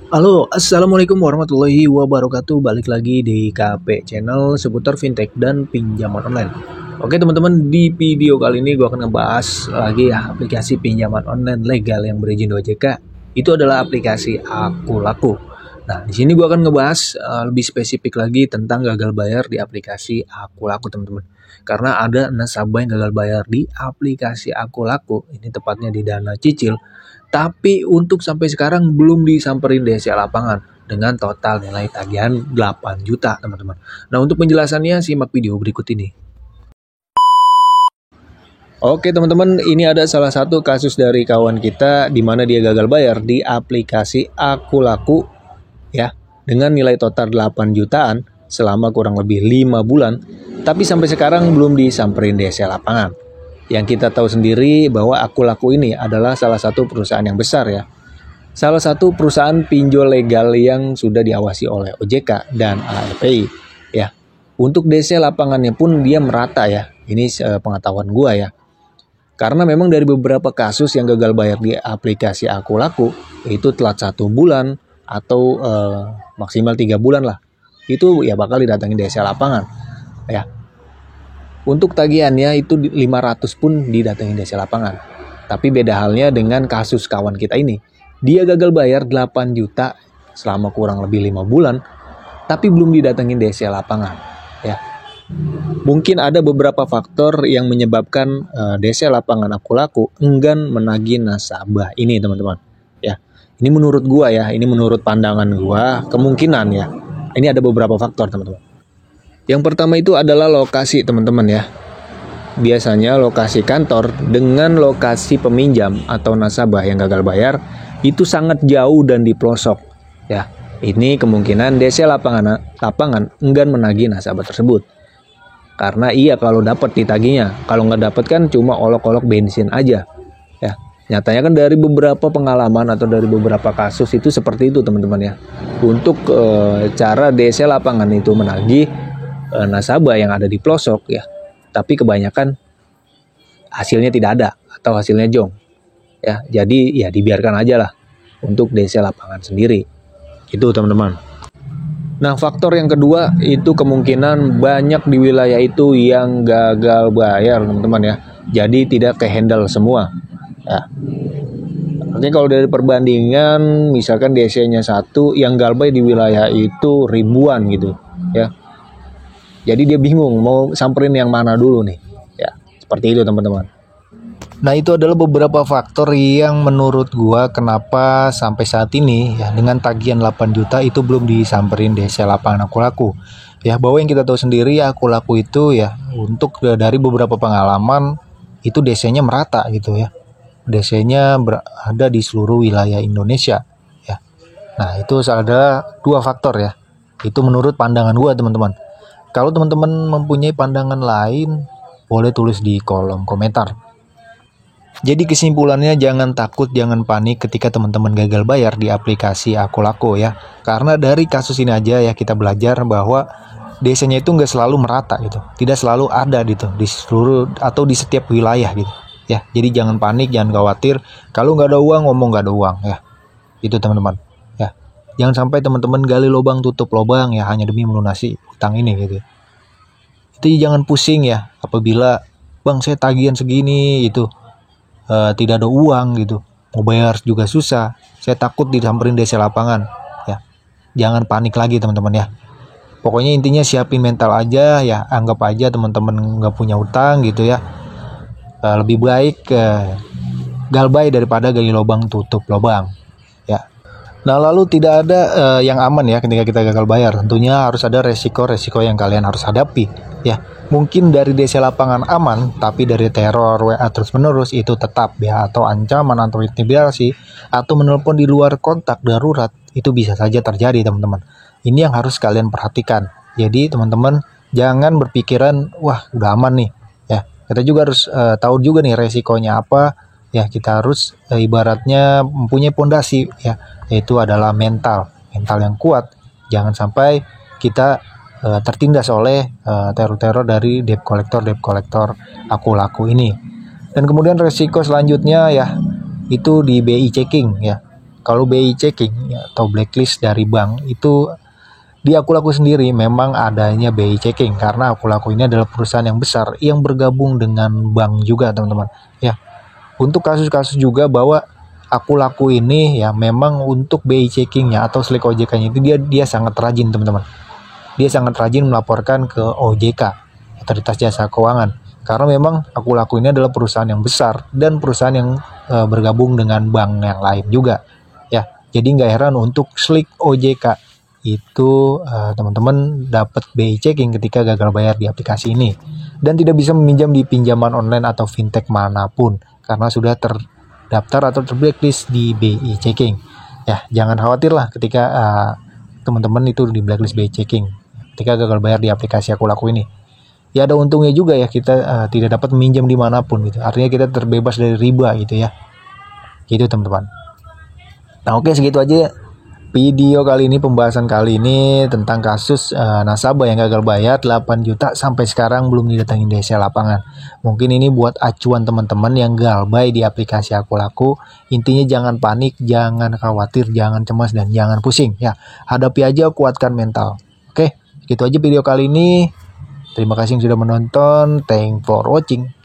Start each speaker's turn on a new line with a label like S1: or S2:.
S1: Halo, Assalamualaikum warahmatullahi wabarakatuh. Balik lagi di KP Channel seputar fintech dan pinjaman online. Oke teman-teman, di video kali ini gue akan ngebahas lagi ya aplikasi pinjaman online legal yang berizin OJK. Itu adalah aplikasi Akulaku. Nah, di sini gue akan ngebahas lebih spesifik lagi tentang gagal bayar di aplikasi Akulaku teman-teman. Karena ada nasabah yang gagal bayar di aplikasi Akulaku, ini tepatnya di Dana Cicil. Tapi untuk sampai sekarang belum disamperin DC lapangan dengan total nilai tagihan 8 juta teman-teman. Nah untuk penjelasannya simak video berikut ini. Oke teman-teman, ini ada salah satu kasus dari kawan kita di mana dia gagal bayar di aplikasi Akulaku ya dengan nilai total 8 jutaan selama kurang lebih 5 bulan. Tapi sampai sekarang belum disamperin DC lapangan. Yang kita tahu sendiri bahwa Akulaku ini adalah salah satu perusahaan yang besar ya. Salah satu perusahaan pinjol legal yang sudah diawasi oleh OJK dan ARPI ya. Untuk DC lapangannya pun dia merata ya. Ini pengetahuan gua ya. Karena memang dari beberapa kasus yang gagal bayar di aplikasi Akulaku itu telat 1 bulan atau maksimal 3 bulan lah. Itu ya bakal didatangin DC lapangan ya. Untuk tagihannya itu 500 pun didatengin DC lapangan. Tapi beda halnya dengan kasus kawan kita ini. Dia gagal bayar 8 juta selama kurang lebih 5 bulan, tapi belum didatengin DC lapangan. Ya. Mungkin ada beberapa faktor yang menyebabkan DC lapangan Akulaku enggan menagih nasabah ini teman-teman. Ya. Ini menurut gua ya, ini menurut pandangan gua, kemungkinan ya. Ini ada beberapa faktor teman-teman. Yang pertama itu adalah lokasi teman-teman ya. Biasanya lokasi kantor dengan lokasi peminjam atau nasabah yang gagal bayar itu sangat jauh dan di pelosok ya. Ini kemungkinan DC lapangan enggan menagih nasabah tersebut. Karena iya kalau dapat ditagihnya, kalau nggak dapat kan cuma olok-olok bensin aja ya. Nyatanya kan dari beberapa pengalaman atau dari beberapa kasus itu seperti itu teman-teman ya. Untuk cara DC lapangan itu menagih nasabah yang ada di pelosok ya, tapi kebanyakan hasilnya tidak ada atau hasilnya jong ya, jadi ya dibiarkan aja lah untuk DC lapangan sendiri itu teman-teman. Nah faktor yang kedua itu kemungkinan banyak di wilayah itu yang gagal bayar teman-teman ya, jadi tidak kehandle semua ya. Artinya kalau dari perbandingan misalkan DC-nya 1 yang gagal bayar di wilayah itu ribuan gitu ya. Jadi dia bingung mau samperin yang mana dulu nih. Ya, seperti itu teman-teman. Nah, itu adalah beberapa faktor yang menurut gua kenapa sampai saat ini ya dengan tagihan 8 juta itu belum disamperin DC lapangan Akulaku. Ya, bahwa yang kita tahu sendiri ya Akulaku itu ya untuk dari beberapa pengalaman itu DC-nya merata gitu ya. DC-nya berada di seluruh wilayah Indonesia ya. Nah, itu ada 2 faktor ya. Itu menurut pandangan gua teman-teman. Kalau teman-teman mempunyai pandangan lain, boleh tulis di kolom komentar. Jadi kesimpulannya jangan takut, jangan panik ketika teman-teman gagal bayar di aplikasi Akulaku ya. Karena dari kasus ini aja ya kita belajar bahwa DC-nya itu nggak selalu merata gitu. Tidak selalu ada gitu di seluruh atau di setiap wilayah gitu. Ya, jadi jangan panik, jangan khawatir. Kalau nggak ada uang, ngomong nggak ada uang ya. Itu teman-teman. Ya, jangan sampai teman-teman gali lubang tutup lubang ya hanya demi melunasi utang ini gitu. Itu jangan pusing ya apabila bang saya tagihan segini itu tidak ada uang gitu, mau bayar juga susah, saya takut disamperin DC lapangan ya. Jangan panik lagi teman-teman ya. Pokoknya intinya siapin mental aja ya, anggap aja teman-teman nggak punya utang gitu ya. Lebih baik galbay daripada gali lubang tutup lubang ya. Nah lalu tidak ada yang aman ya ketika kita gagal bayar. Tentunya harus ada resiko-resiko yang kalian harus hadapi ya. Mungkin dari DC lapangan aman, tapi dari teror WA terus-menerus itu tetap ya, atau ancaman atau intimidasi atau menelpon di luar kontak darurat itu bisa saja terjadi teman-teman. Ini yang harus kalian perhatikan. Jadi teman-teman jangan berpikiran wah udah aman nih ya. Kita juga harus tahu juga nih resikonya apa ya. Kita harus ibaratnya mempunyai pondasi ya, yaitu adalah mental yang kuat. Jangan sampai kita tertindas oleh teror-teror dari debt collector Akulaku ini. Dan kemudian resiko selanjutnya ya itu di BI checking ya. Kalau BI checking ya, atau blacklist dari bank itu di Akulaku sendiri memang adanya BI checking karena Akulaku ini adalah perusahaan yang besar yang bergabung dengan bank juga teman-teman. Ya, untuk kasus-kasus juga bahwa Akulaku ini ya memang untuk BI checkingnya atau Slik OJK-nya itu dia sangat rajin teman-teman. Dia sangat rajin melaporkan ke OJK, Otoritas Jasa Keuangan. Karena memang Akulaku ini adalah perusahaan yang besar dan perusahaan yang bergabung dengan bank yang lain juga. Ya, jadi nggak heran untuk Slik OJK itu teman-teman dapat BI checking ketika gagal bayar di aplikasi ini dan tidak bisa meminjam di pinjaman online atau fintech manapun karena sudah terdaftar atau terblacklist di BI checking. Ya, jangan khawatir lah ketika teman-teman itu di blacklist BI checking ketika gagal bayar di aplikasi Akulaku ini. Ya ada untungnya juga ya, kita tidak dapat meminjam dimanapun gitu. Artinya kita terbebas dari riba gitu ya. Gitu teman-teman. Nah oke, segitu aja video kali ini, pembahasan kali ini tentang kasus nasabah yang gagal bayar 8 juta sampai sekarang belum didatangin DC lapangan. Mungkin ini buat acuan teman-teman yang galbay di aplikasi Akulaku. Intinya jangan panik, jangan khawatir, jangan cemas, dan jangan pusing ya. Hadapi aja, kuatkan mental. Oke, gitu aja video kali ini. Terima kasih yang sudah menonton. Thanks for watching.